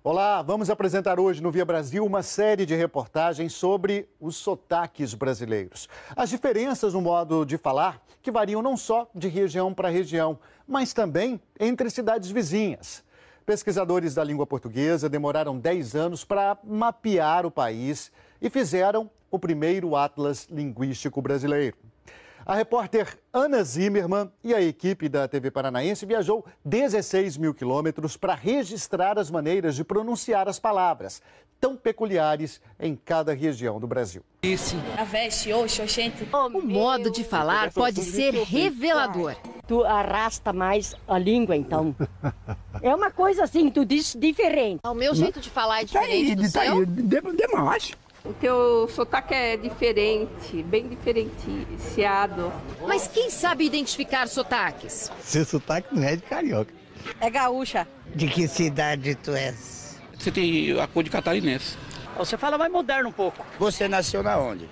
Olá, vamos apresentar hoje no Via Brasil uma série de reportagens sobre os sotaques brasileiros. As diferenças no modo de falar que variam não só de região para região, mas também entre cidades vizinhas. Pesquisadores da língua portuguesa demoraram 10 anos para mapear o país e fizeram o primeiro Atlas Linguístico Brasileiro. A repórter Ana Zimmermann e a equipe da TV Paranaense viajou 16 mil quilômetros para registrar as maneiras de pronunciar as palavras, tão peculiares em cada região do Brasil. A veste, oxe, oxente. O modo de falar pode ser revelador. Tu arrasta mais a língua, então. É uma coisa assim, tu diz diferente. O meu jeito de falar é diferente do seu? Demais. O teu sotaque é diferente, bem diferenciado. Mas quem sabe identificar sotaques? Seu sotaque não é de carioca. É gaúcha. De que cidade tu és? Você tem a cor de catarinense. Você fala mais moderno um pouco. Você nasceu na onde?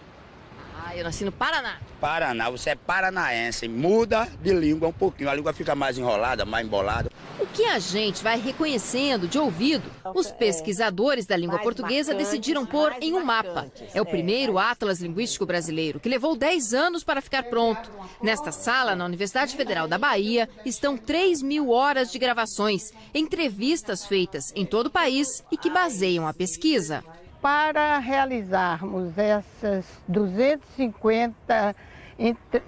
Eu nasci no Paraná. Paraná, você é paranaense, muda de língua um pouquinho, a língua fica mais enrolada, mais embolada. O que a gente vai reconhecendo de ouvido, os pesquisadores da língua portuguesa decidiram pôr em um mapa. É o primeiro Atlas Linguístico Brasileiro, que levou 10 anos para ficar pronto. Nesta sala, na Universidade Federal da Bahia, estão 3.000 horas de gravações, entrevistas feitas em todo o país e que baseiam a pesquisa. Para realizarmos essas 250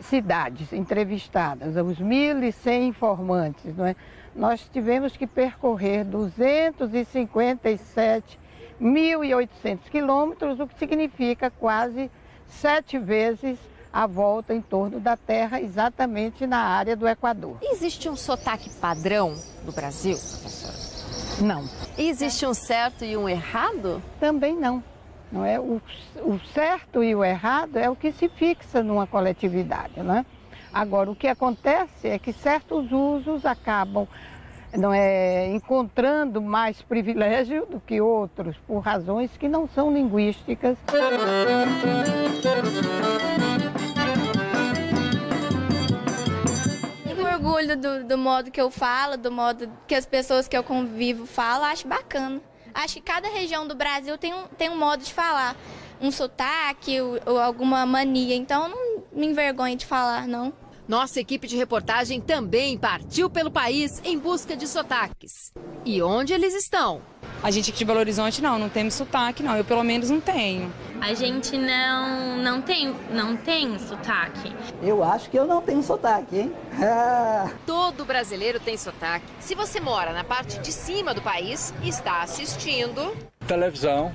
cidades entrevistadas, os 1.100 informantes, não é? Nós tivemos que percorrer 257.800 quilômetros, o que significa quase 7 vezes a volta em torno da Terra, exatamente na área do Equador. Existe um sotaque padrão do Brasil, professora? Não. Existe um certo e um errado? Também não. Não é? O certo e o errado é o que se fixa numa coletividade, não é? Agora, o que acontece é que certos usos acabam encontrando mais privilégio do que outros, por razões que não são linguísticas. Orgulho do modo que eu falo, do modo que as pessoas que eu convivo falam, acho bacana. Acho que cada região do Brasil tem um modo de falar, um sotaque ou alguma mania, então não me envergonho de falar, não. Nossa equipe de reportagem também partiu pelo país em busca de sotaques. E onde eles estão? A gente aqui de Belo Horizonte não temos sotaque, não. Eu pelo menos não tenho. A gente não tem sotaque. Eu acho que eu não tenho sotaque, hein? Todo brasileiro tem sotaque. Se você mora na parte de cima do país, está assistindo... Televisão.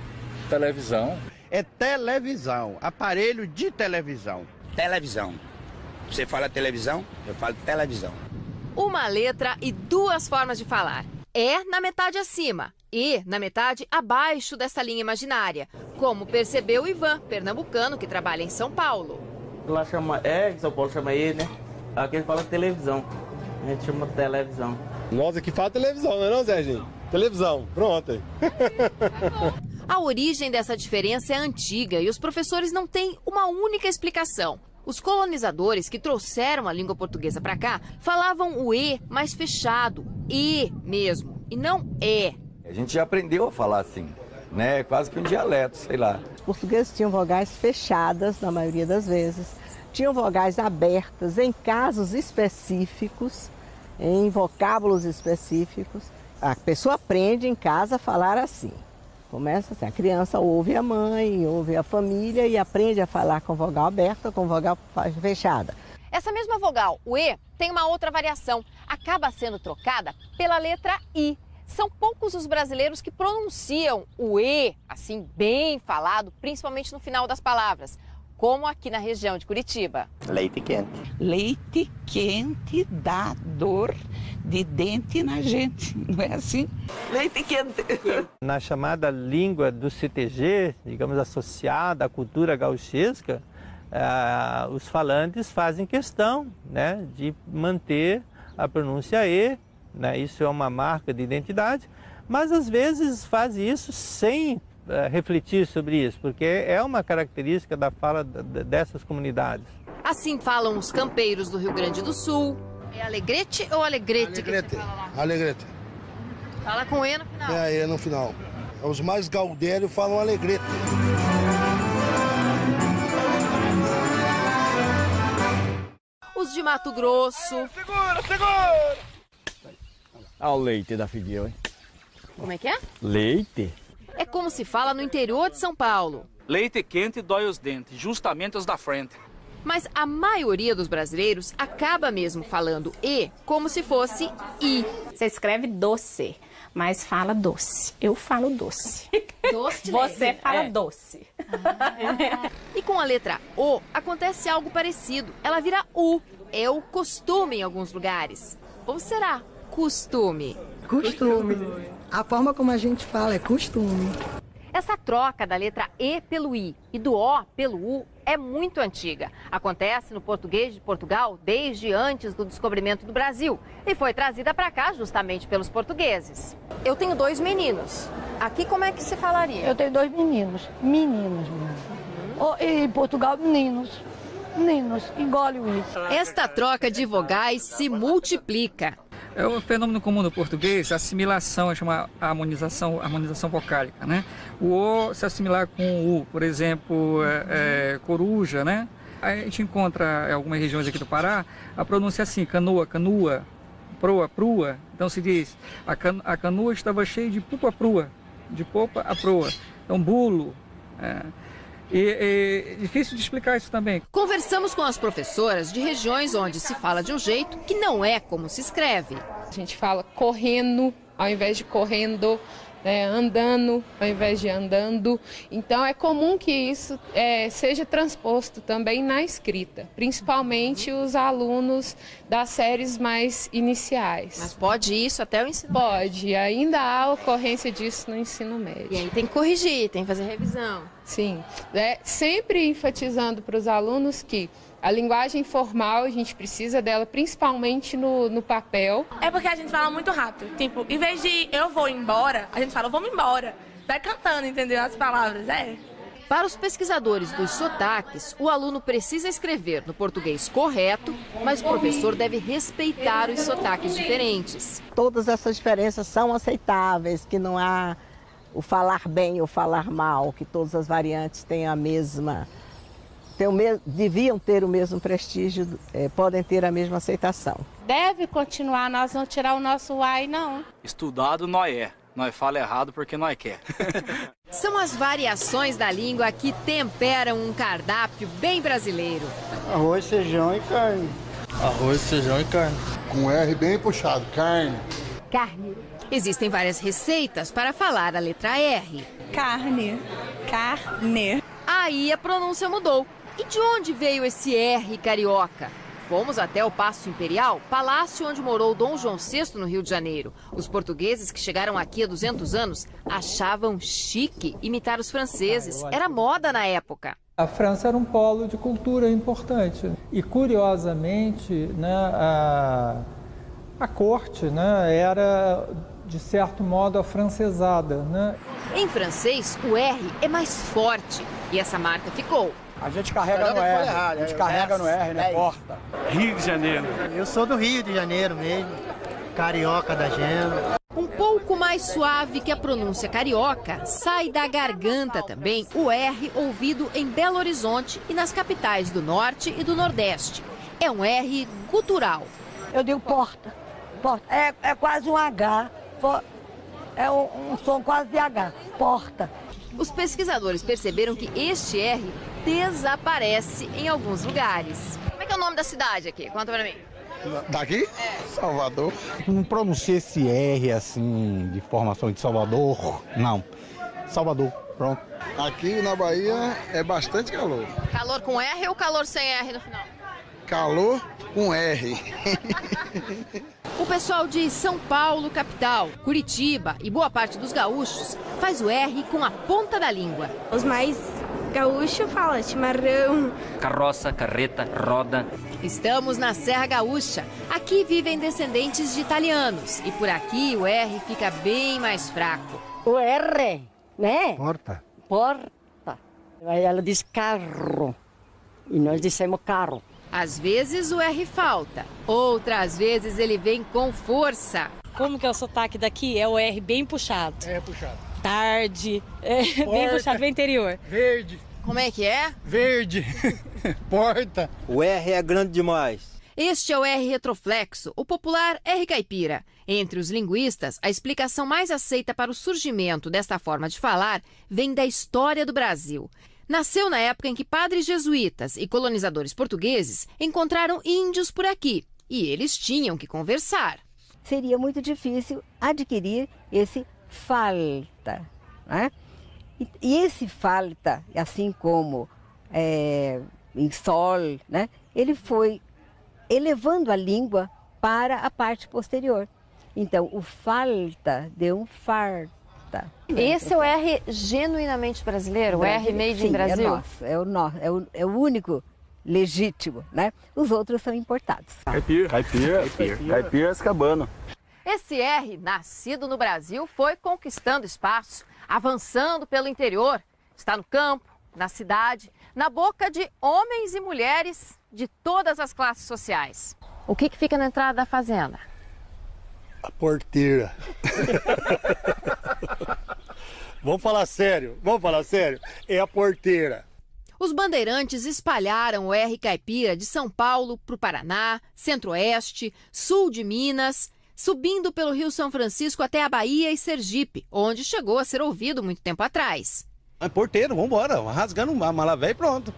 É televisão, aparelho de televisão. Televisão. Você fala televisão, eu falo televisão. Uma letra e 2 formas de falar. É na metade acima e na metade abaixo dessa linha imaginária, como percebeu o Ivan, pernambucano que trabalha em São Paulo. Lá chama em São Paulo chama ele, né? Aqui ele fala televisão, a gente chama televisão. Nós aqui fala televisão, não é não, Serginho? Televisão, pronto. A origem dessa diferença é antiga e os professores não têm uma única explicação. Os colonizadores que trouxeram a língua portuguesa para cá falavam o E mais fechado, E mesmo, e não é. A gente já aprendeu a falar assim, né? Quase que um dialeto, sei lá. Os portugueses tinham vogais fechadas, na maioria das vezes, tinham vogais abertas em casos específicos, em vocábulos específicos. A pessoa aprende em casa a falar assim. Começa assim, a criança ouve a mãe, ouve a família e aprende a falar com vogal aberta, com vogal fechada. Essa mesma vogal, o E, tem uma outra variação. Acaba sendo trocada pela letra I. São poucos os brasileiros que pronunciam o E, assim, bem falado, principalmente no final das palavras, como aqui na região de Curitiba. Leite quente. Leite quente dá dor de dente na gente, não é assim? Leite quente. Na chamada língua do CTG, digamos, associada à cultura gauchesca, os falantes fazem questão, né, de manter a pronúncia E, né, isso é uma marca de identidade, mas às vezes faz isso sem refletir sobre isso, porque é uma característica da fala dessas comunidades. Assim falam os campeiros do Rio Grande do Sul. É alegrete ou alegrete? Alegrete. Fala com E no final. É no final. Os mais gaudérios falam alegrete. Os de Mato Grosso. Segura! Olha o leite da Figueira, hein? Como é que é? Leite? É como se fala no interior de São Paulo. Leite quente dói os dentes, justamente os da frente. Mas a maioria dos brasileiros acaba mesmo falando E como se fosse I. Você escreve doce, mas fala doce. Eu falo doce. Doce de Você leite. fala doce. E com a letra O acontece algo parecido. Ela vira U. É o costume em alguns lugares. Ou será costume? Costume. A forma como a gente fala é costume. Essa troca da letra E pelo I e do O pelo U é muito antiga. Acontece no português de Portugal desde antes do descobrimento do Brasil e foi trazida para cá justamente pelos portugueses. Eu tenho 2 meninos. Aqui como é que se falaria? Eu tenho 2 meninos. Meninos mesmo. Em Portugal, meninos. Meninos. Engole o I. Esta troca de vogais se multiplica. É um fenômeno comum no português, a assimilação, chama harmonização vocálica, né? O O se assimilar com o U, por exemplo, coruja, né? A gente encontra em algumas regiões aqui do Pará a pronúncia assim, canoa, canua, proa, prua. Então se diz, a canoa estava cheia de pupa a prua, de popa a proa. Então bulo. E é difícil de explicar isso também. Conversamos com as professoras de regiões onde se fala de um jeito que não é como se escreve. A gente fala correndo ao invés de correndo, andando ao invés de andando. Então é comum que isso seja transposto também na escrita, principalmente os alunos das séries mais iniciais. Mas pode isso até o ensino médio? Pode, ainda há ocorrência disso no ensino médio. E aí tem que corrigir, tem que fazer revisão. Sim, sempre enfatizando para os alunos que a linguagem formal, a gente precisa dela principalmente no papel. É porque a gente fala muito rápido. Tipo, em vez de eu vou embora, a gente fala vamos embora. Vai cantando, entendeu? As palavras, Para os pesquisadores dos sotaques, o aluno precisa escrever no português correto, mas o professor deve respeitar os sotaques diferentes. Todas essas diferenças são aceitáveis, que não há o falar bem ou falar mal, que todas as variantes têm a mesma... deviam ter o mesmo prestígio, podem ter a mesma aceitação. Deve continuar, nós não tirar o nosso ai, não. Estudado nós é. Nós fala errado porque nós quer. São as variações da língua que temperam um cardápio bem brasileiro. Arroz, feijão e carne. Arroz, feijão e carne. Com R bem puxado, carne. Carne. Existem várias receitas para falar a letra R. Carne. Carne. Aí a pronúncia mudou. E de onde veio esse R carioca? Fomos até o Paço Imperial, palácio onde morou Dom João VI no Rio de Janeiro. Os portugueses que chegaram aqui há 200 anos achavam chique imitar os franceses. Era moda na época. A França era um polo de cultura importante. E, curiosamente, né, a corte, né, era, de certo modo, afrancesada. Né? Em francês, o R é mais forte e essa marca ficou. A gente carrega no R, a gente carrega no R, né? Porta. Rio de Janeiro. Eu sou do Rio de Janeiro mesmo, carioca da gema. Um pouco mais suave que a pronúncia carioca, sai da garganta também o R ouvido em Belo Horizonte e nas capitais do Norte e do Nordeste. É um R gutural. Eu digo porta. Porta. É quase um H. É um som quase de H. Porta. Os pesquisadores perceberam que este R desaparece em alguns lugares. Como é que é o nome da cidade aqui? Conta pra mim. Daqui? Salvador. Não pronuncia esse R assim, de formação de Salvador, não. Salvador, pronto. Aqui na Bahia é bastante calor. Calor com R ou calor sem R no final? Calor com R. O pessoal de São Paulo, capital, Curitiba e boa parte dos gaúchos faz o R com a ponta da língua. Os mais gaúchos falam chimarrão. Carroça, carreta, roda. Estamos na Serra Gaúcha. Aqui vivem descendentes de italianos e por aqui o R fica bem mais fraco. O R, né? Porta. Porta. Aí ela diz carro e nós dissemos carro. Às vezes o R falta, outras vezes ele vem com força. Como que é o sotaque daqui? É o R bem puxado. É puxado. Tarde, bem puxado, bem interior. Verde. Como é que é? Verde. Porta. O R é grande demais. Este é o R retroflexo, o popular R caipira. Entre os linguistas, a explicação mais aceita para o surgimento desta forma de falar vem da história do Brasil. Nasceu na época em que padres jesuítas e colonizadores portugueses encontraram índios por aqui e eles tinham que conversar. Seria muito difícil adquirir esse falta, né? E esse falta, assim como em sol, né? Ele foi elevando a língua para a parte posterior. Então, o falta deu um farta. Esse é o R genuinamente brasileiro, o R made in Brasil? É nosso, é o único legítimo, né? Os outros são importados. Caipira escabano. Esse R, nascido no Brasil, foi conquistando espaço, avançando pelo interior. Está no campo, na cidade, na boca de homens e mulheres de todas as classes sociais. O que fica na entrada da fazenda? A porteira. Vamos falar sério. É a porteira. Os bandeirantes espalharam o R caipira de São Paulo para o Paraná, Centro-Oeste, Sul de Minas, subindo pelo Rio São Francisco até a Bahia e Sergipe, onde chegou a ser ouvido muito tempo atrás. É porteiro, vamos embora, rasgando uma mala velha e pronto.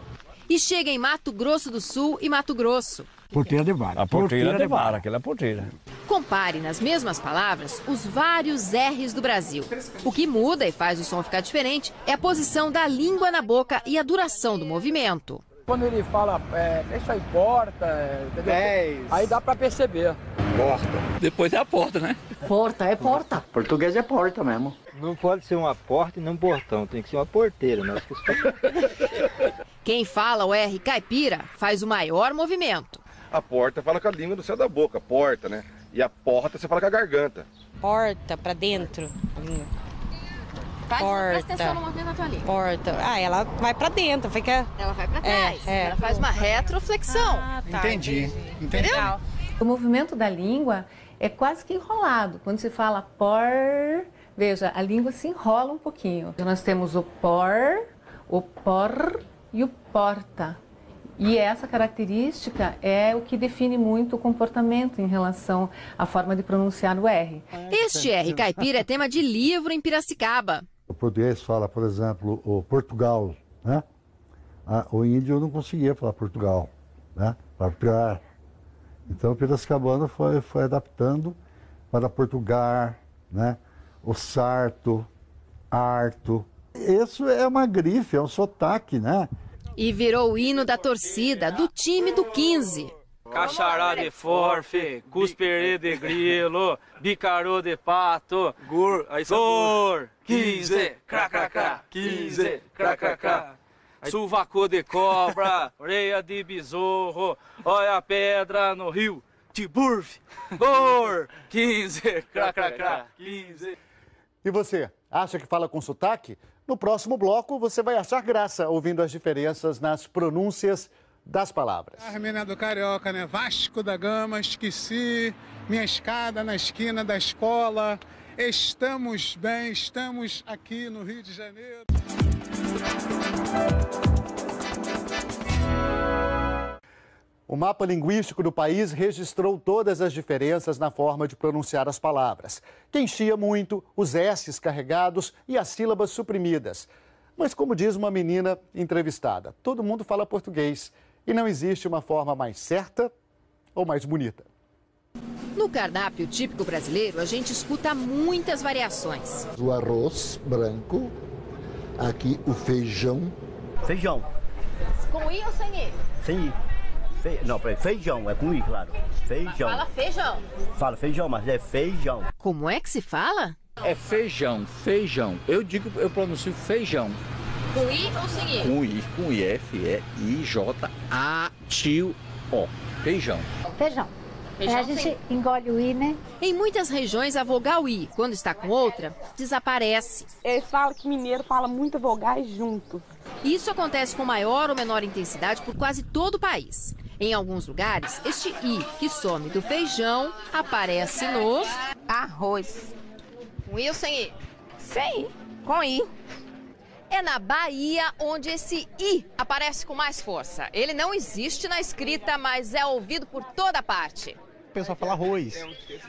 E chega em Mato Grosso do Sul e Mato Grosso. Porteira de vara. A porteira de vara, aquela é a porteira. Compare nas mesmas palavras os vários R's do Brasil. O que muda e faz o som ficar diferente é a posição da língua na boca e a duração do movimento. Quando ele fala, deixa aí, porta, aí dá pra perceber. Porta. Depois é a porta, né? Porta é porta. Português é porta mesmo. Não pode ser uma porta e não um portão, tem que ser uma porteira. Quem fala o R caipira faz o maior movimento. A porta fala com a língua do céu da boca, porta, né? E a porta você fala com a garganta. Porta pra dentro. Presta atenção no movimento da tua língua. Porta. Ela vai pra dentro, fica... Ela vai pra trás, ela faz uma retroflexão. Entendi. Entendeu? O movimento da língua é quase que enrolado. Quando se fala por, veja, a língua se enrola um pouquinho. Nós temos o por e o porta. E essa característica é o que define muito o comportamento em relação à forma de pronunciar o R. Este R caipira é tema de livro em Piracicaba. O português fala, por exemplo, o Portugal, né? O índio não conseguia falar Portugal, né? Para então o piracicabano foi adaptando para Portugal, né? O sarto, arto. Isso é uma grife, é um sotaque, né? E virou o hino da torcida, do time do 15. Cachará de forfe, cusperê de grilo, bicarô de pato, gur, 15, cracacá, 15, cracacá. Suvacô de cobra, orelha de besouro, olha a pedra no rio, tiburf, gor, 15, cracacá, 15. E você, acha que fala com sotaque? No próximo bloco, você vai achar graça ouvindo as diferenças nas pronúncias das palavras. Armênia do Carioca, né? Vasco da Gama, esqueci, minha escada na esquina da escola. Estamos bem, estamos aqui no Rio de Janeiro. O mapa linguístico do país registrou todas as diferenças na forma de pronunciar as palavras, que enchia muito os S's carregados e as sílabas suprimidas. Mas como diz uma menina entrevistada, todo mundo fala português e não existe uma forma mais certa ou mais bonita. No cardápio típico brasileiro, a gente escuta muitas variações. O arroz branco, aqui o feijão. Feijão. Com I ou sem I? Sem I. Não, peraí, feijão, é com I, claro. Feijão. Fala feijão. Fala feijão, mas é feijão. Como é que se fala? É feijão, feijão. Eu pronuncio feijão. Com I ou sem I? Com I, F-E-I-J-A-T-O. Feijão. Feijão. A gente engole o I, né? Em muitas regiões, a vogal I, quando está com outra, desaparece. Eles falam que mineiro fala muitas vogais juntos. Isso acontece com maior ou menor intensidade por quase todo o país. Em alguns lugares, este I, que some do feijão, aparece no... arroz. Com I ou sem I? Sem I, com I. É na Bahia onde esse I aparece com mais força. Ele não existe na escrita, mas é ouvido por toda parte. O pessoal fala arroz.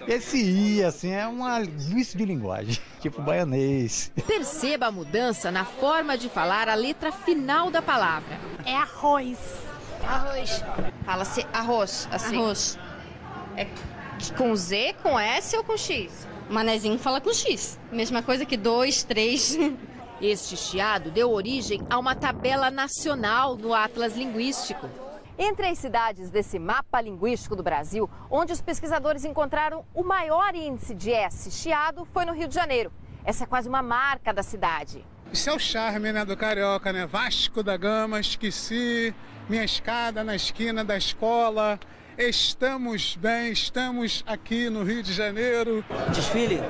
Esse I, assim, é uma vício de linguagem, tipo baianês. Perceba a mudança na forma de falar a letra final da palavra. É arroz. Arroz. Fala-se arroz, assim. Arroz. É com Z, com S ou com X? Manezinho fala com X. Mesma coisa que 2, 3. Este chiado deu origem a uma tabela nacional no Atlas Linguístico. Entre as cidades desse mapa linguístico do Brasil, onde os pesquisadores encontraram o maior índice de S chiado, foi no Rio de Janeiro. Essa é quase uma marca da cidade. Isso é o charme, né, do carioca, né? Vasco da Gama, esqueci, minha escada na esquina da escola. Estamos bem, estamos aqui no Rio de Janeiro. Desfile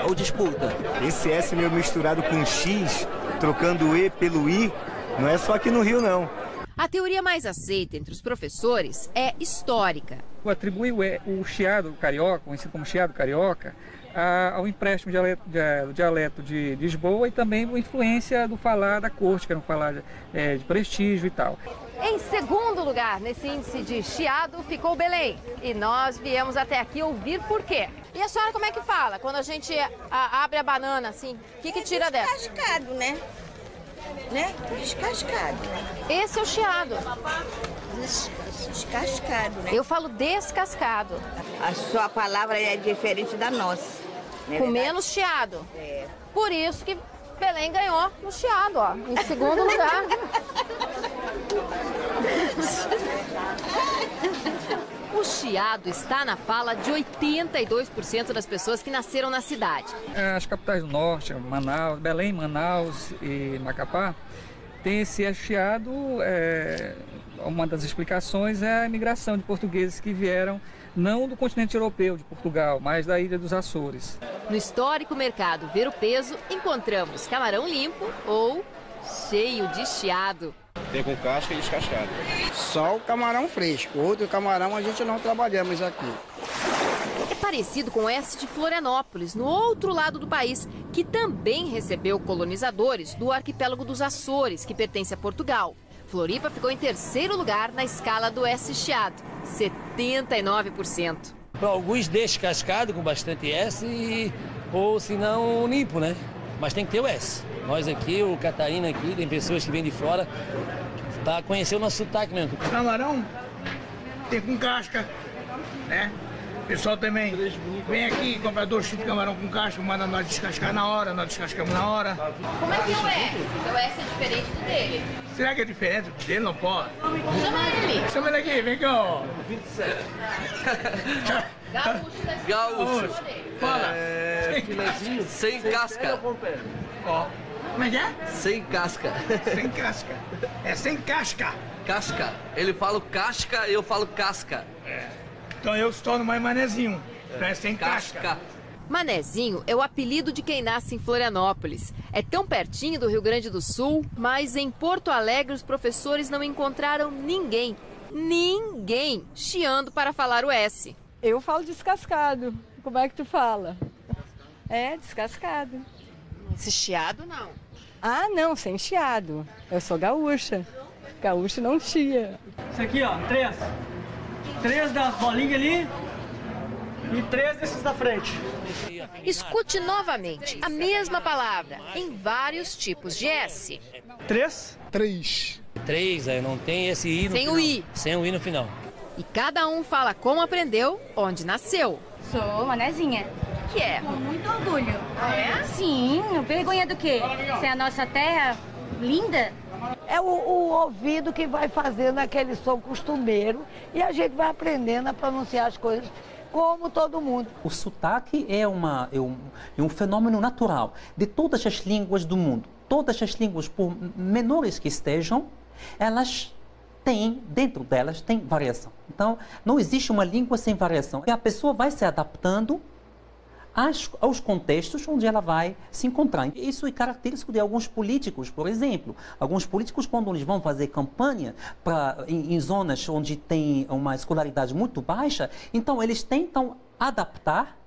ou disputa? Esse S meio misturado com X, trocando o E pelo I, não é só aqui no Rio, não. A teoria mais aceita entre os professores é histórica. Atribui o chiado carioca, conhecido como chiado carioca, ao empréstimo do dialeto de Lisboa e também a influência do falar da corte, que era um falar de prestígio e tal. Em segundo lugar, nesse índice de chiado, ficou Belém. E nós viemos até aqui ouvir por quê. E a senhora como é que fala? Quando a gente abre a banana, assim, o que tira dela? Descascado, né? Descascado, né? Esse é o chiado. Descascado, né? Eu falo descascado. A sua palavra é diferente da nossa. Com menos chiado. É. Por isso que Belém ganhou no chiado, ó, em segundo lugar. O chiado está na fala de 82% das pessoas que nasceram na cidade. As capitais do norte, Manaus, Belém, Manaus e Macapá, tem esse chiado. Uma das explicações é a imigração de portugueses que vieram não do continente europeu, de Portugal, mas da Ilha dos Açores. No histórico mercado Ver o Peso, encontramos camarão limpo ou cheio de chiado. Tem com casca e descascado. Só o camarão fresco, outro camarão a gente não trabalhamos aqui. É parecido com o S de Florianópolis, no outro lado do país, que também recebeu colonizadores do arquipélago dos Açores, que pertence a Portugal. Floripa ficou em terceiro lugar na escala do S chiado, 79%. Alguns descascados com bastante S ou se não limpo, né? Mas tem que ter o S. Nós aqui, o Catarina aqui, tem pessoas que vêm de fora para conhecer o nosso sotaque mesmo. Camarão tem com casca, né? O pessoal também vem aqui, compra 2 tipos de camarão com casca, manda nós descascar na hora, nós descascamos na hora. Como é que é o S? O S é diferente do dele. Será que é diferente dele? Não pode. Chama ele. Chama ele aqui, vem cá, ó. 27. Gaúcho. Fala. Filezinho sem casca. Ó. Como é que é? Sem casca. Sem casca. É sem casca. Casca. Ele fala casca, eu falo casca. Então eu se torno mais manezinho. É sem casca. Manezinho é o apelido de quem nasce em Florianópolis. É tão pertinho do Rio Grande do Sul, mas em Porto Alegre os professores não encontraram ninguém chiando para falar o S. Eu falo descascado. Como é que tu fala? É, descascado. Esse chiado, não? Ah, não, sem chiado. Eu sou gaúcha. Gaúcho não chia. Isso aqui, ó, 3. 3 das bolinhas ali e 3 desses da frente. Escute novamente a mesma palavra em vários tipos de S. 3? 3, não tem esse I no Sem final. o I. Sem o I no final. E cada um fala como aprendeu, onde nasceu. Sou manezinha. Que é? Com muito orgulho. É? Sim, vergonha do quê? Se é a nossa terra linda. É o ouvido que vai fazendo aquele som costumeiro e a gente vai aprendendo a pronunciar as coisas como todo mundo. O sotaque é um fenômeno natural de todas as línguas do mundo. Todas as línguas, por menores que estejam, elas dentro delas, tem variação. Então, não existe uma língua sem variação. E a pessoa vai se adaptando aos contextos onde ela vai se encontrar. Isso é característico de alguns políticos, por exemplo. Alguns políticos, quando eles vão fazer campanha em zonas onde tem uma escolaridade muito baixa, então eles tentam adaptar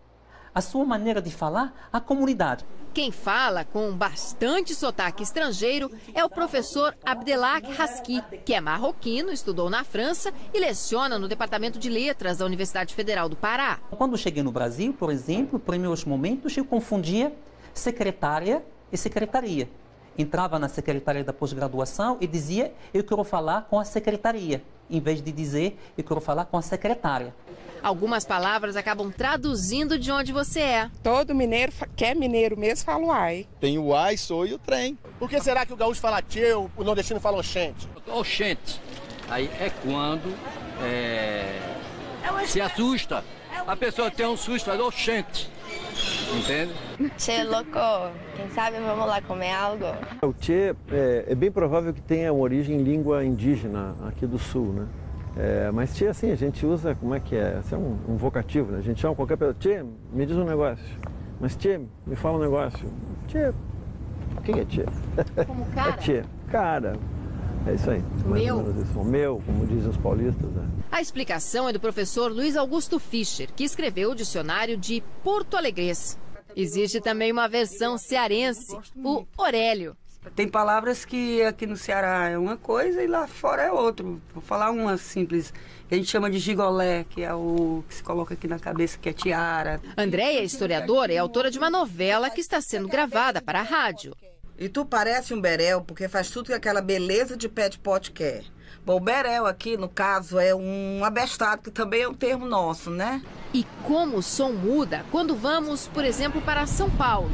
a sua maneira de falar à comunidade. Quem fala com bastante sotaque estrangeiro é o professor Abdelak Haski, que é marroquino, estudou na França e leciona no Departamento de Letras da Universidade Federal do Pará. Quando eu cheguei no Brasil, por exemplo, nos primeiros momentos eu confundia secretária e secretaria. Entrava na secretaria da pós-graduação e dizia, eu quero falar com a secretaria, em vez de dizer, eu quero falar com a secretária. Algumas palavras acabam traduzindo de onde você é. Todo mineiro, que é mineiro mesmo, fala o ai. Tem o ai, sou e o trem. Por que será que o gaúcho fala tchê, o nordestino fala oxente? Oxente. Aí é quando se assusta. A pessoa tem um susto, fala oxente. Entende? Tchê, louco. Quem sabe vamos lá comer algo? O tchê é bem provável que tenha uma origem em língua indígena aqui do sul, né? Mas tchê, assim, a gente usa, como é que é? Esse é um vocativo, né? A gente chama qualquer pessoa, tchê, me diz um negócio. Mas tchê, me fala um negócio. Tchê, o que é tchê? Como cara? É tchê, cara. É isso aí. Meu, como dizem os paulistas, né? A explicação é do professor Luiz Augusto Fischer, que escreveu o dicionário de porto-alegrês. Existe também uma versão cearense, o orélio. Tem palavras que aqui no Ceará é uma coisa e lá fora é outro. Vou falar uma simples, que a gente chama de gigolé, que é o que se coloca aqui na cabeça, que é tiara. Andréia é historiadora e autora de uma novela que está sendo gravada para a rádio. E tu parece um berel, porque faz tudo que aquela beleza de pé de pote quer. Bom, o berel aqui, no caso, é um abestado, que também é um termo nosso, né? E como o som muda quando vamos, por exemplo, para São Paulo.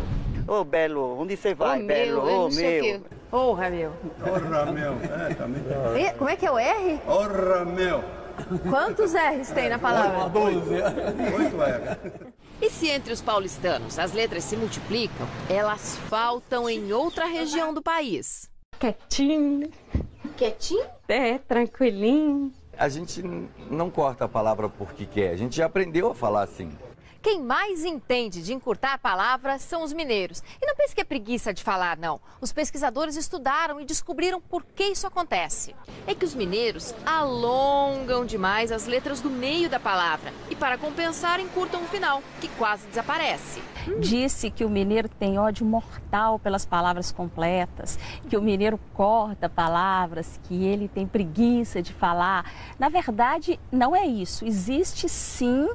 Ô, Belo, onde você vai, Belo? Ô, meu. Orra, meu. Orra, meu. Também tem. Como é que é o R? Orra, meu. Quantos R's tem na palavra? 12. 8 R's. E se entre os paulistanos as letras se multiplicam, elas faltam em outra região do país. Quietinho. Quietinho? Tranquilinho. A gente não corta a palavra porque quer, a gente já aprendeu a falar assim. Quem mais entende de encurtar a palavra são os mineiros. E não pense que é preguiça de falar, não. Os pesquisadores estudaram e descobriram por que isso acontece. É que os mineiros alongam demais as letras do meio da palavra e, para compensar, encurtam o final, que quase desaparece. Disse que o mineiro tem ódio mortal pelas palavras completas, que o mineiro corta palavras, que ele tem preguiça de falar. Na verdade, não é isso. Existe sim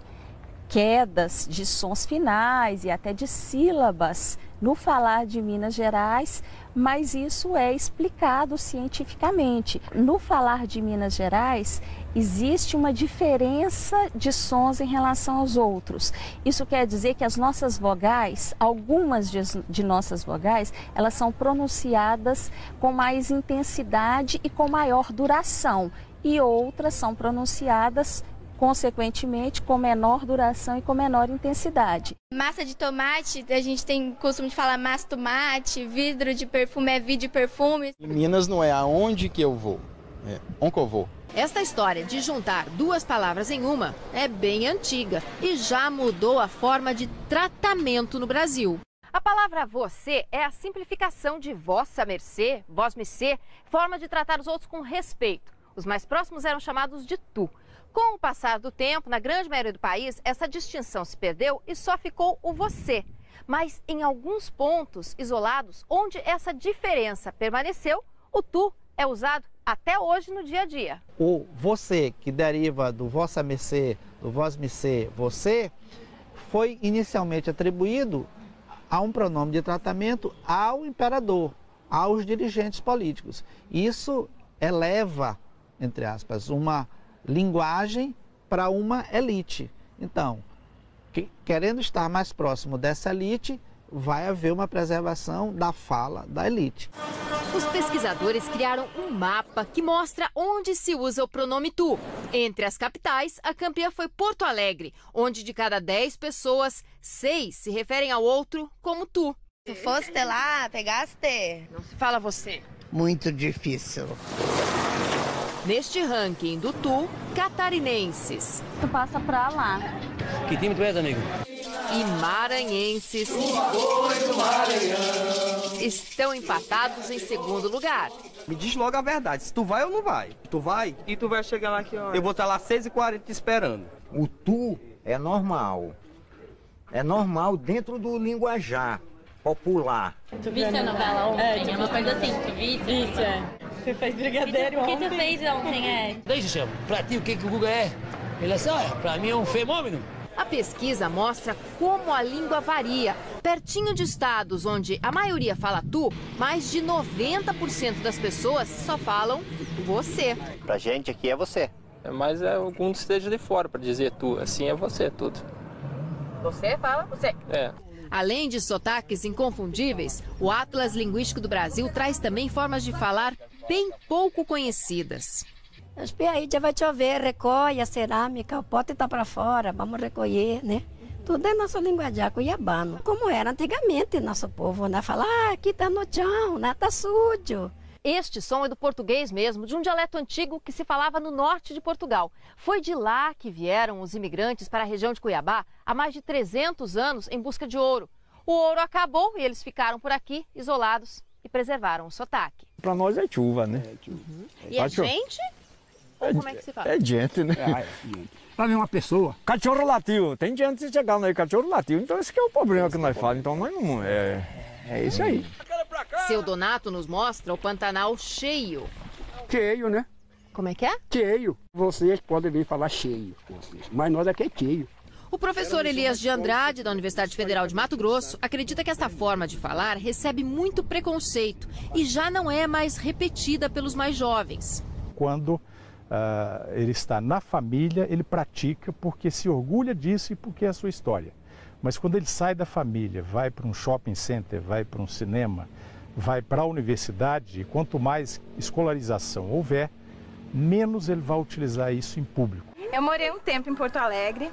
quedas de sons finais e até de sílabas no falar de Minas Gerais, mas isso é explicado cientificamente. No falar de Minas Gerais, existe uma diferença de sons em relação aos outros. Isso quer dizer que as nossas vogais, algumas de nossas vogais, elas são pronunciadas com mais intensidade e com maior duração, e outras são pronunciadas consequentemente, com menor duração e com menor intensidade. Massa de tomate, a gente tem costume de falar massa de tomate, vidro de perfume é vidro de perfume. Em Minas não é aonde que eu vou, é onde que eu vou. Esta história de juntar duas palavras em uma é bem antiga e já mudou a forma de tratamento no Brasil. A palavra você é a simplificação de vossa mercê, vós-me-cê, forma de tratar os outros com respeito. Os mais próximos eram chamados de tu. Com o passar do tempo, na grande maioria do país, essa distinção se perdeu e só ficou o você. Mas em alguns pontos isolados, onde essa diferença permaneceu, o tu é usado até hoje no dia a dia. O você, que deriva do vossa mercê, do vós-me-cê, você, foi inicialmente atribuído a um pronome de tratamento ao imperador, aos dirigentes políticos. Isso eleva, entre aspas, uma linguagem para uma elite. Então, querendo estar mais próximo dessa elite, vai haver uma preservação da fala da elite. Os pesquisadores criaram um mapa que mostra onde se usa o pronome tu. Entre as capitais, a campeã foi Porto Alegre, onde de cada 10 pessoas, 6 se referem ao outro como tu. Se fosse lá, pegaste. Não se fala você. Muito difícil. Neste ranking do TU, catarinenses. Tu passa pra lá. Que time tu és, amigo? E maranhenses estão empatados em segundo lugar. Me diz logo a verdade, se tu vai ou não vai. Tu vai? E tu vai chegar lá que hora? Eu vou estar lá às 6h40 te esperando. O tu é normal. É normal dentro do linguajar popular. Tu viste a novela ontem? É uma coisa assim, tu viste? Isso, é. Você fez brigadeiro ontem. O que tu fez ontem, Deixa, chama. Pra ti, o que o Google é? Ele é assim, olha, pra mim é um fenômeno. A pesquisa mostra como a língua varia. Pertinho de estados onde a maioria fala tu, mais de 90% das pessoas só falam você. Pra gente aqui é você. Mas é algum esteja de fora para dizer tu, assim é você, tudo. Você fala você. É. Além de sotaques inconfundíveis, o Atlas Linguístico do Brasil traz também formas de falar bem pouco conhecidas. Aí já vai chover, recolhe a cerâmica, o pote está para fora, vamos recolher, né? Tudo é nosso linguajar cuiabano. Como era antigamente, nosso povo, né? Fala, aqui está no chão, né? Tá sujo. Este som é do português mesmo, de um dialeto antigo que se falava no norte de Portugal. Foi de lá que vieram os imigrantes para a região de Cuiabá há mais de 300 anos em busca de ouro. O ouro acabou e eles ficaram por aqui, isolados, e preservaram o sotaque. Para nós é chuva, né? E é gente? Ou como é que se fala? É gente, né? Para ver uma pessoa. Cachorro latiu. Tem gente chegando aí, cachorro latiu. Então esse que é o problema que nós falamos. Então nós não... É isso aí. Seu Donato nos mostra o Pantanal cheio. Cheio, né? Como é que é? Cheio. Vocês podem vir falar cheio, mas nós aqui é cheio. O professor Elias de Andrade, da Universidade Federal de Mato Grosso, acredita que esta forma de falar recebe muito preconceito e já não é mais repetida pelos mais jovens. Quando ele está na família, ele pratica porque se orgulha disso e porque é a sua história. Mas quando ele sai da família, vai para um shopping center, vai para um cinema, vai para a universidade, e quanto mais escolarização houver, menos ele vai utilizar isso em público. Eu morei um tempo em Porto Alegre,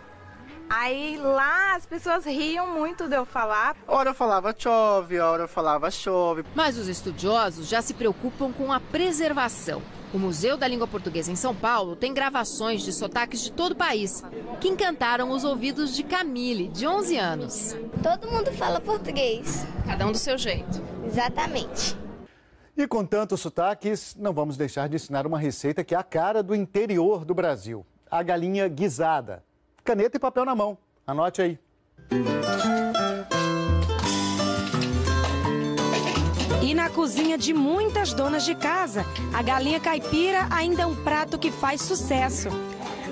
aí lá as pessoas riam muito de eu falar. Ora eu falava chove, ora eu falava chove. Mas os estudiosos já se preocupam com a preservação. O Museu da Língua Portuguesa em São Paulo tem gravações de sotaques de todo o país, que encantaram os ouvidos de Camille, de 11 anos. Todo mundo fala português. Cada um do seu jeito. Exatamente. E com tantos sotaques, não vamos deixar de ensinar uma receita que é a cara do interior do Brasil. A galinha guisada. Caneta e papel na mão. Anote aí. E na cozinha de muitas donas de casa, a galinha caipira ainda é um prato que faz sucesso.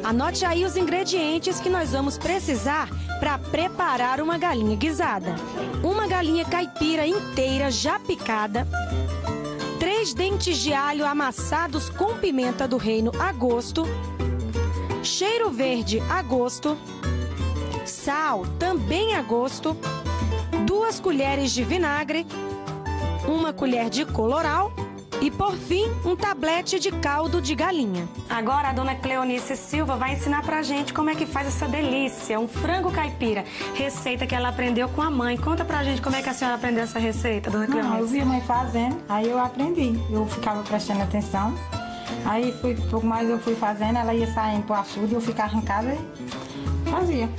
Anote aí os ingredientes que nós vamos precisar para preparar uma galinha guisada. Uma galinha caipira inteira já picada, 3 dentes de alho amassados com pimenta do reino a gosto, cheiro verde a gosto, sal também a gosto, 2 colheres de vinagre, 1 colher de coloral e, por fim, um tablete de caldo de galinha. Agora a dona Cleonice Silva vai ensinar pra gente como é que faz essa delícia, um frango caipira, receita que ela aprendeu com a mãe. Conta pra gente como é que a senhora aprendeu essa receita, dona Cleonice. Não, eu vi a mãe fazendo, aí eu aprendi. Eu ficava prestando atenção, aí pouco mais eu fui fazendo, ela ia saindo pro açude, eu ficava em casa e fazia.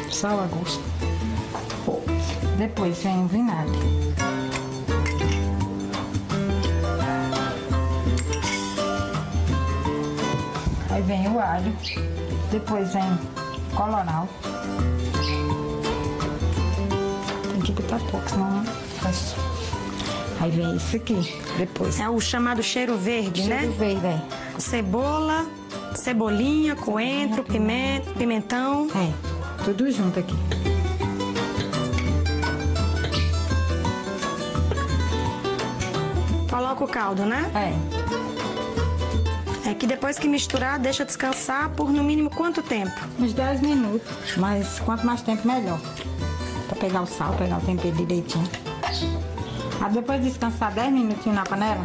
Sal a gosto. Depois vem o vinagre. Aí vem o alho. Depois vem coloral. Tem que botar pouco, senão não faz. Aí vem isso aqui, depois. É o chamado cheiro verde, né? Cheiro verde, é. Cebola, cebolinha, coentro, pimenta, pimentão. É, tudo junto aqui. Coloca o caldo, né? É que depois que misturar, deixa descansar por no mínimo quanto tempo? Uns 10 minutos, mas quanto mais tempo, melhor. Pra pegar o sal, pegar o tempero direitinho. Aí depois de descansar 10 minutinhos na panela,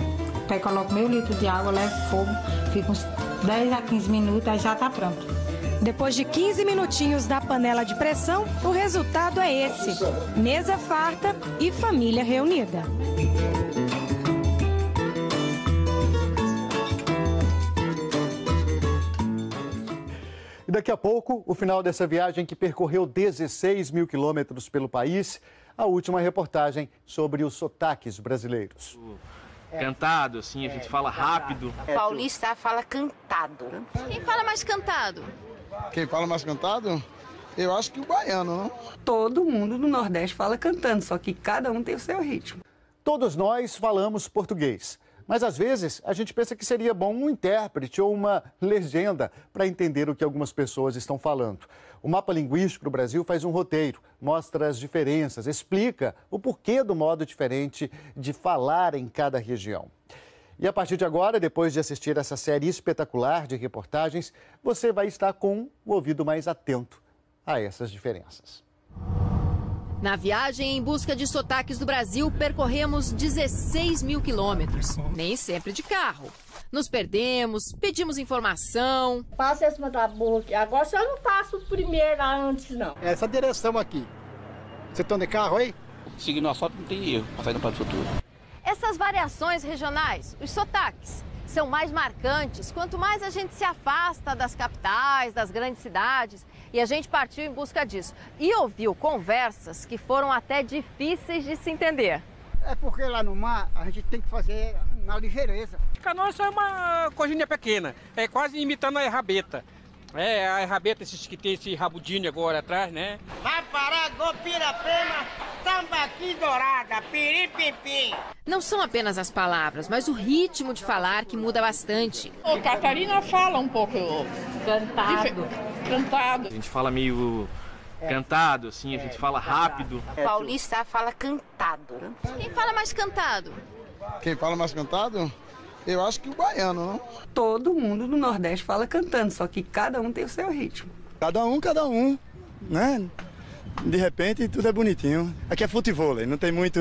aí coloco meio litro de água, levo fogo, fica uns 10 a 15 minutos, aí já tá pronto. Depois de 15 minutinhos na panela de pressão, o resultado é esse: mesa farta e família reunida. daqui a pouco, o final dessa viagem que percorreu 16 mil quilômetros pelo país, a última reportagem sobre os sotaques brasileiros. Cantado, assim, a gente fala rápido. Paulista fala cantado. Quem fala mais cantado? Quem fala mais cantado? Eu acho que o baiano, não? Todo mundo no Nordeste fala cantando, só que cada um tem o seu ritmo. Todos nós falamos português, mas às vezes a gente pensa que seria bom um intérprete ou uma legenda para entender o que algumas pessoas estão falando. O Mapa Linguístico do Brasil faz um roteiro, mostra as diferenças, explica o porquê do modo diferente de falar em cada região. E a partir de agora, depois de assistir essa série espetacular de reportagens, você vai estar com o ouvido mais atento a essas diferenças. Na viagem em busca de sotaques do Brasil, percorremos 16 mil quilômetros, nem sempre de carro. Nos perdemos, pedimos informação. Passa em cima da boca. Agora você não passa o primeiro lá antes, não. Essa direção aqui. Você tá de carro aí? Seguindo o asfalto não tem erro, pra sair do futuro. Essas variações regionais, os sotaques, são mais marcantes quanto mais a gente se afasta das capitais, das grandes cidades. E a gente partiu em busca disso. E ouviu conversas que foram até difíceis de se entender. É porque lá no mar a gente tem que fazer na ligeireza. Canoa é uma coisinha pequena, é quase imitando a rabeta. É, a rabeta, esses que tem esse rabudinho agora atrás, né? Vai parar, Gopirapema, Tambaqui Dourada, Piripipim. Não são apenas as palavras, mas o ritmo de falar que muda bastante. Ô, Catarina fala um pouco cantado. A gente fala meio cantado, assim, a gente fala rápido. Paulista fala cantado. Quem fala mais cantado? Quem fala mais cantado? Eu acho que o baiano, não? Todo mundo no Nordeste fala cantando, só que cada um tem o seu ritmo. Cada um, né? De repente tudo é bonitinho. Aqui é futevôlei, não tem muito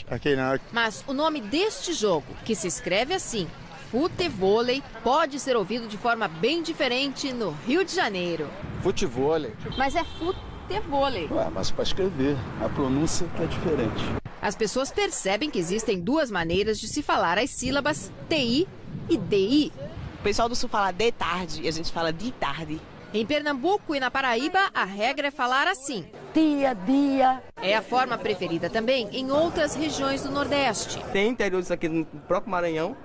aqui não. Mas o nome deste jogo, que se escreve assim, futevôlei, pode ser ouvido de forma bem diferente no Rio de Janeiro. Futevôlei. Mas é futevôlei. Ué, mas para escrever, a pronúncia que é diferente. As pessoas percebem que existem duas maneiras de se falar as sílabas TI e DI. O pessoal do Sul fala de tarde e a gente fala de tarde. Em Pernambuco e na Paraíba, a regra é falar assim. Dia. É a forma preferida também em outras regiões do Nordeste. Tem interiores aqui no próprio Maranhão,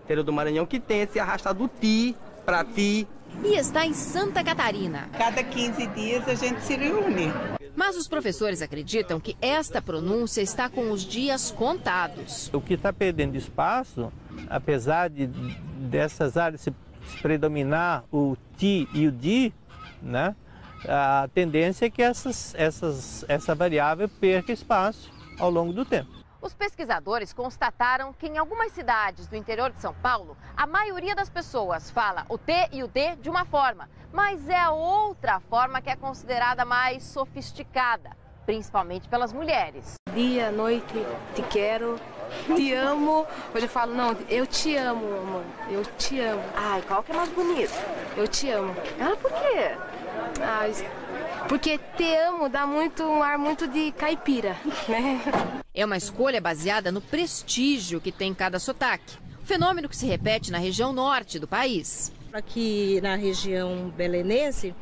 interior do Maranhão, que tem esse arrastado do ti para ti. E está em Santa Catarina. Cada 15 dias a gente se reúne. Mas os professores acreditam que esta pronúncia está com os dias contados. O que está perdendo espaço, apesar dessas áreas se predominar o ti e o di, né? A tendência é que essa variável perca espaço ao longo do tempo. Os pesquisadores constataram que em algumas cidades do interior de São Paulo, a maioria das pessoas fala o T e o D de uma forma, mas é a outra forma que é considerada mais sofisticada, principalmente pelas mulheres. Dia, noite, te quero, te amo. Hoje eu falo, não, eu te amo, amor, eu te amo. Ai, qual que é mais bonito? Eu te amo. Ah, por quê? Porque te amo dá um ar muito de caipira, né? É uma escolha baseada no prestígio que tem cada sotaque. Fenômeno que se repete na região norte do país. Aqui na região belenense,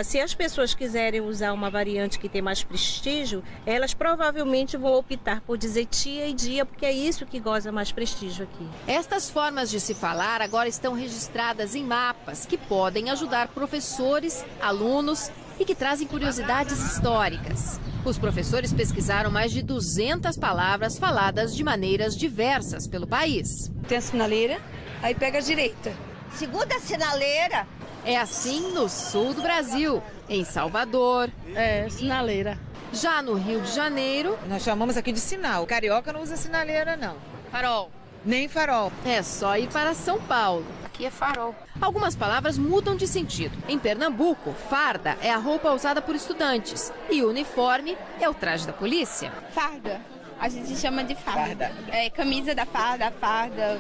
se as pessoas quiserem usar uma variante que tem mais prestígio, elas provavelmente vão optar por dizer tia e dia, porque é isso que goza mais prestígio aqui. Estas formas de se falar agora estão registradas em mapas que podem ajudar professores, alunos e que trazem curiosidades históricas. Os professores pesquisaram mais de 200 palavras faladas de maneiras diversas pelo país. Tem a sinaleira, aí pega a direita. Segunda sinaleira. É assim no sul do Brasil, em Salvador. É, sinaleira. Já no Rio de Janeiro... Nós chamamos aqui de sinal. O carioca não usa sinaleira, não. Farol. Nem farol. É só ir para São Paulo. Aqui é farol. Algumas palavras mudam de sentido. Em Pernambuco, farda é a roupa usada por estudantes e uniforme é o traje da polícia. Farda. A gente chama de farda. É camisa da farda,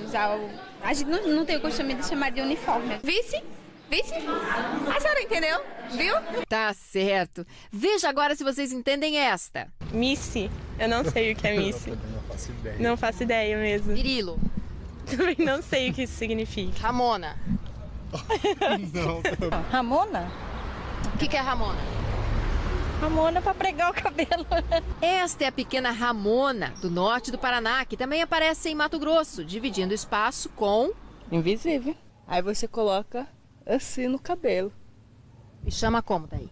usar o... A gente não tem o costume de chamar de uniforme. Vice? A senhora entendeu? Viu? Tá certo. Veja agora se vocês entendem esta. Missy. Eu não sei o que é Missy. Não faço ideia mesmo. Virilo. Também não sei o que isso significa. Ramona. Ramona? O que é Ramona? Ramona para pregar o cabelo. Esta é a pequena Ramona, do norte do Paraná, que também aparece em Mato Grosso, dividindo espaço com... Invisível. Aí você coloca assim no cabelo. E chama como daí?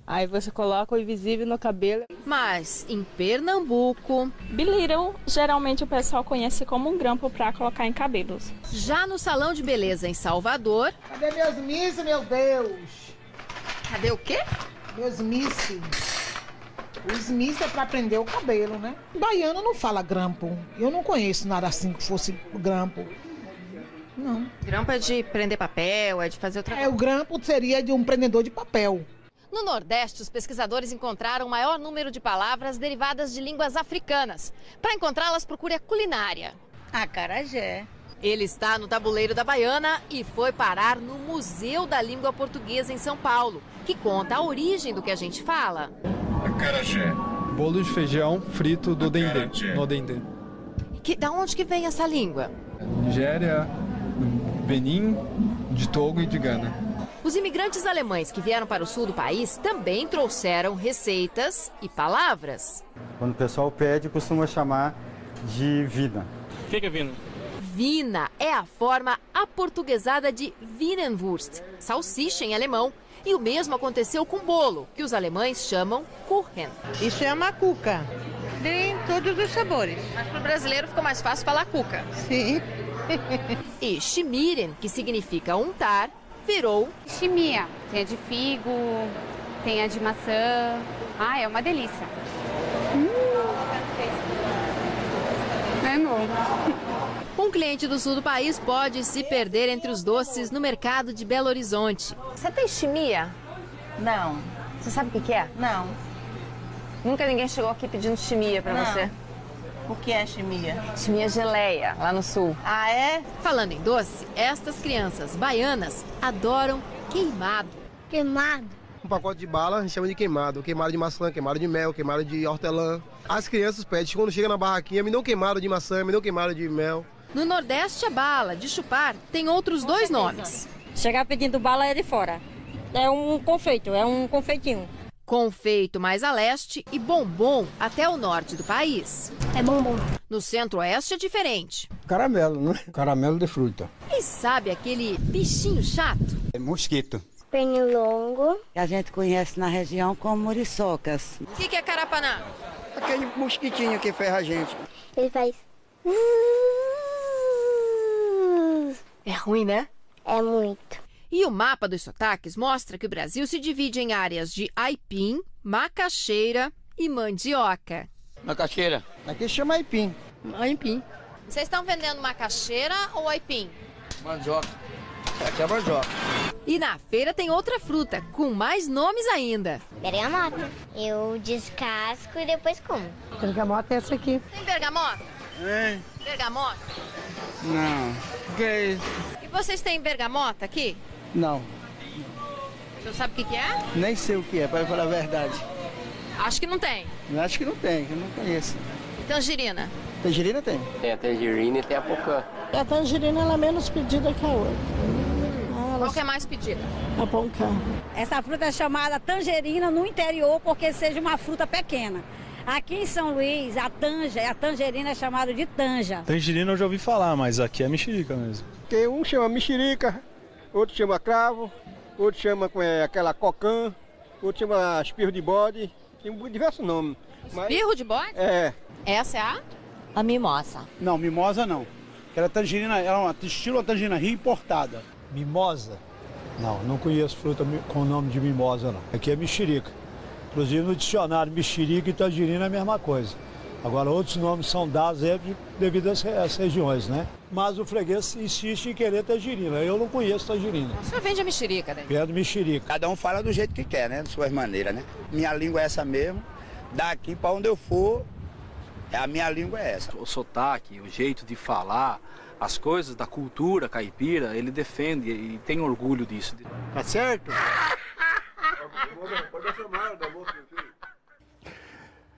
Aí você coloca o invisível no cabelo. Mas em Pernambuco... Bilírio, geralmente o pessoal conhece como um grampo para colocar em cabelos. Já no salão de beleza em Salvador... Cadê meus mísseis, meu Deus? Cadê o quê? Meus mísseis. Os mísseis é pra prender o cabelo, né? Baiano não fala grampo. Eu não conheço nada assim que fosse grampo. Não. Grampo é de prender papel, é de fazer outra coisa. O grampo seria de um prendedor de papel. No Nordeste, os pesquisadores encontraram o maior número de palavras derivadas de línguas africanas. Para encontrá-las, procure a culinária. Acarajé. Ele está no tabuleiro da Baiana e foi parar no Museu da Língua Portuguesa em São Paulo, que conta a origem do que a gente fala. Acarajé. Bolo de feijão frito do dendê, no dendê. Da onde que vem essa língua? Nigéria, Benin, de Togo e de Gana. Os imigrantes alemães que vieram para o sul do país também trouxeram receitas e palavras. Quando o pessoal pede, costuma chamar de vina. O que é vina? Vina é a forma aportuguesada de Wienerwurst, salsicha em alemão. E o mesmo aconteceu com bolo, que os alemães chamam Kuchen. Isso é uma cuca, tem todos os sabores. Mas para o brasileiro ficou mais fácil falar cuca. Sim. E schmieren, que significa untar, virou... Chimia, tem a de figo, tem a de maçã. Ah, é uma delícia. É novo. Um cliente do sul do país pode se perder entre os doces no mercado de Belo Horizonte. Você tem chimia? Não. Você sabe o que é? Não. Nunca ninguém chegou aqui pedindo chimia pra Não. você? O que é chimia? Chimia geleia, lá no sul. Ah, é? Falando em doce, estas crianças baianas adoram queimado. Queimado? Um pacote de bala a gente chama de queimado. Queimado de maçã, queimado de mel, queimado de hortelã. As crianças pedem, quando chega na barraquinha, me dão queimado de maçã, me dão queimado de mel. No Nordeste, a bala de chupar tem outros dois nomes. Chegar pedindo bala é de fora. É um confeito, é um confeitinho. Confeito mais a leste e bombom até o norte do país. É bombom. No centro-oeste é diferente. Caramelo, né? Caramelo de fruta. E sabe aquele bichinho chato? É mosquito. Pernilongo. Que a gente conhece na região como muriçocas. O que é carapanã? Aquele mosquitinho que ferra a gente. Ele faz... É ruim, né? É muito. E o mapa dos sotaques mostra que o Brasil se divide em áreas de aipim, macaxeira e mandioca. Macaxeira. Aqui chama aipim. Aipim. Vocês estão vendendo macaxeira ou aipim? Mandioca. Aqui é mandioca. E na feira tem outra fruta, com mais nomes ainda. Bergamota. Eu descasco e depois como. Bergamota é essa aqui. Tem bergamota? É. Bergamota? Não. Que é isso? E vocês têm bergamota aqui? Não. O senhor sabe o que é? Nem sei o que é, para falar a verdade. Acho que não tem. Acho que não tem, eu não conheço. E tangerina? Tangerina tem. Tem a tangerina e tem a pocã. A tangerina ela é menos pedida que a outra. Qual que é mais pedida? A pocã. Essa fruta é chamada tangerina no interior porque seja uma fruta pequena. Aqui em São Luís, a tangerina é chamada de tanja. Tangerina eu já ouvi falar, mas aqui é mexerica mesmo. Tem um chama mexerica, outro chama cravo, outro chama aquela cocã, outro chama espirro de bode, tem diversos nomes. Espirro de bode? É. Essa é a mimosa. Não, mimosa não. Aquela tangerina, ela é estilo a tangerina rio importada. Mimosa? Não conheço fruta com o nome de mimosa, não. Aqui é mexerica. Inclusive no dicionário, mexerica e tangerina é a mesma coisa. Agora, outros nomes são dados devido às regiões, né? Mas o freguês insiste em querer tangerina. Eu não conheço tangerina. O senhor vende a mexerica, né? Vendo mexerica. Cada um fala do jeito que quer, né? De suas maneiras, né? Minha língua é essa mesmo. Daqui para onde eu for, a minha língua é essa. O sotaque, o jeito de falar, as coisas da cultura caipira, ele defende e tem orgulho disso. Tá certo?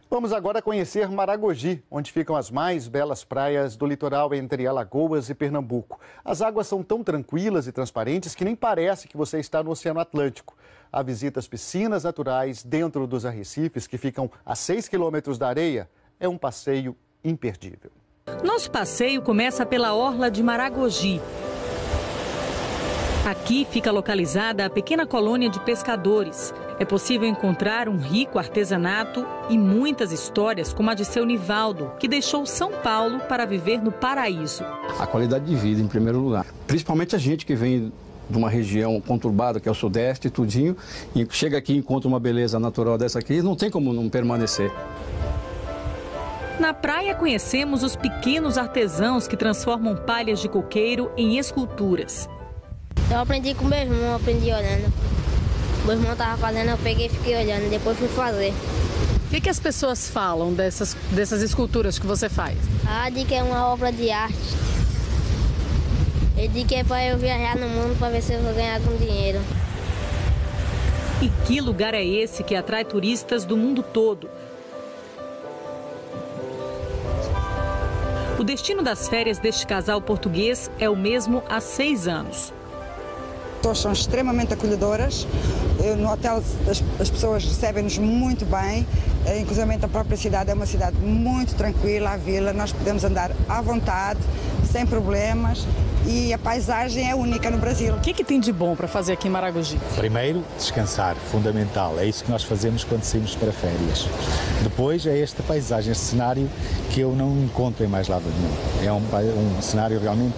Vamos agora conhecer Maragogi, onde ficam as mais belas praias do litoral entre Alagoas e Pernambuco. As águas são tão tranquilas e transparentes que nem parece que você está no Oceano Atlântico. A visita às piscinas naturais dentro dos arrecifes, que ficam a 6 quilômetros da areia, é um passeio imperdível. Nosso passeio começa pela orla de Maragogi. Aqui fica localizada a pequena colônia de pescadores. É possível encontrar um rico artesanato e muitas histórias, como a de seu Nivaldo, que deixou São Paulo para viver no paraíso. A qualidade de vida, em primeiro lugar. Principalmente a gente que vem de uma região conturbada, que é o Sudeste, tudinho, e chega aqui e encontra uma beleza natural dessa aqui, não tem como não permanecer. Na praia conhecemos os pequenos artesãos que transformam palhas de coqueiro em esculturas. Eu aprendi com meu irmão, aprendi olhando. Meu irmão estava fazendo, eu peguei e fiquei olhando, depois fui fazer. O que as pessoas falam dessas esculturas que você faz? De que é uma obra de arte. Ele disse que é para eu viajar no mundo para ver se eu vou ganhar algum dinheiro. E que lugar é esse que atrai turistas do mundo todo? O destino das férias deste casal português é o mesmo há 6 anos. As pessoas são extremamente acolhedoras. No hotel as pessoas recebem-nos muito bem. Inclusive a própria cidade é uma cidade muito tranquila, a vila. Nós podemos andar à vontade, sem problemas. E a paisagem é única no Brasil. O que tem de bom para fazer aqui em Maragogi? Primeiro, descansar, fundamental. É isso que nós fazemos quando saímos para férias. Depois é esta paisagem, este cenário que eu não encontro em mais lado nenhum. É um cenário realmente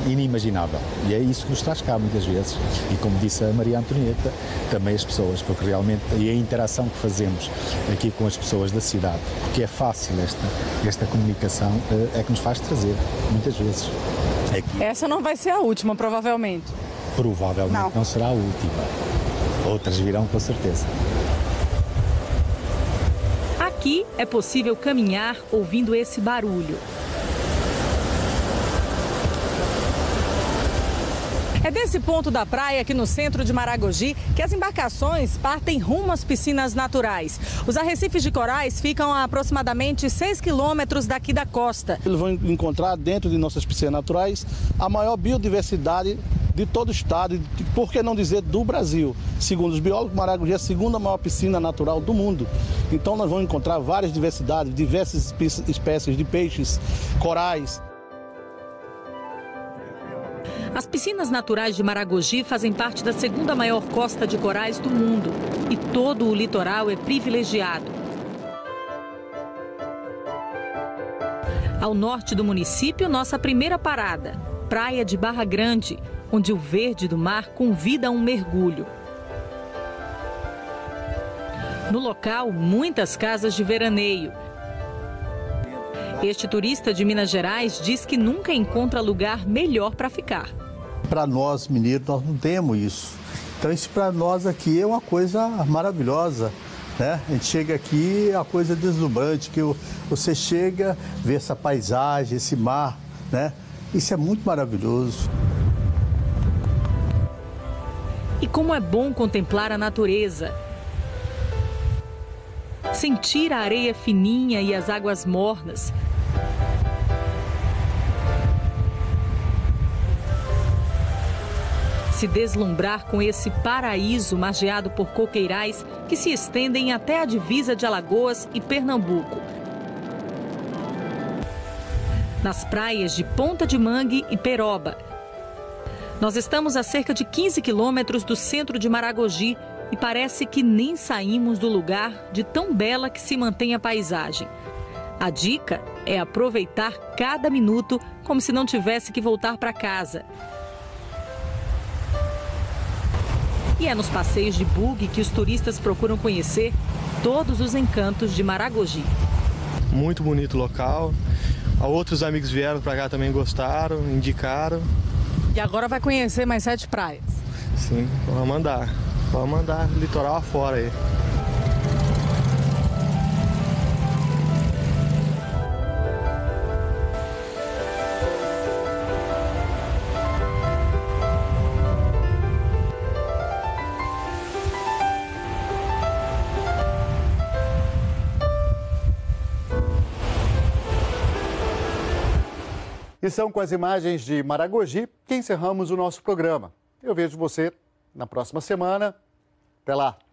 inimaginável. E é isso que nos traz cá muitas vezes. E como disse a Maria Antonieta, também as pessoas, porque realmente e a interação que fazemos aqui com as pessoas da cidade, porque é fácil esta comunicação, é que nos faz trazer, muitas vezes. Essa não vai ser a última, provavelmente. Provavelmente não será a última. Outras virão com certeza. Aqui é possível caminhar ouvindo esse barulho. É desse ponto da praia, aqui no centro de Maragogi, que as embarcações partem rumo às piscinas naturais. Os arrecifes de corais ficam a aproximadamente 6 quilômetros daqui da costa. Eles vão encontrar dentro de nossas piscinas naturais a maior biodiversidade de todo o estado, e por que não dizer do Brasil. Segundo os biólogos, Maragogi é a segunda maior piscina natural do mundo. Então nós vamos encontrar várias diversidades, diversas espécies de peixes, corais. As piscinas naturais de Maragogi fazem parte da segunda maior costa de corais do mundo e todo o litoral é privilegiado. Ao norte do município, nossa primeira parada, Praia de Barra Grande, onde o verde do mar convida a um mergulho. No local, muitas casas de veraneio. Este turista de Minas Gerais diz que nunca encontra lugar melhor para ficar. Para nós, mineiros, nós não temos isso. Então, isso para nós aqui é uma coisa maravilhosa, né? A gente chega aqui, é uma coisa deslumbrante, que você chega, vê essa paisagem, esse mar, né? Isso é muito maravilhoso. E como é bom contemplar a natureza. Sentir a areia fininha e as águas mornas. Se deslumbrar com esse paraíso margeado por coqueirais que se estendem até a divisa de Alagoas e Pernambuco. Nas praias de Ponta de Mangue e Peroba. Nós estamos a cerca de 15 quilômetros do centro de Maragogi e parece que nem saímos do lugar de tão bela que se mantém a paisagem. A dica é aproveitar cada minuto como se não tivesse que voltar para casa. E é nos passeios de buggy que os turistas procuram conhecer todos os encantos de Maragogi. Muito bonito o local. Outros amigos vieram para cá também, gostaram, indicaram. E agora vai conhecer mais 7 praias. Sim, vamos andar litoral afora aí. E são com as imagens de Maragogi que encerramos o nosso programa. Eu vejo você na próxima semana. Até lá!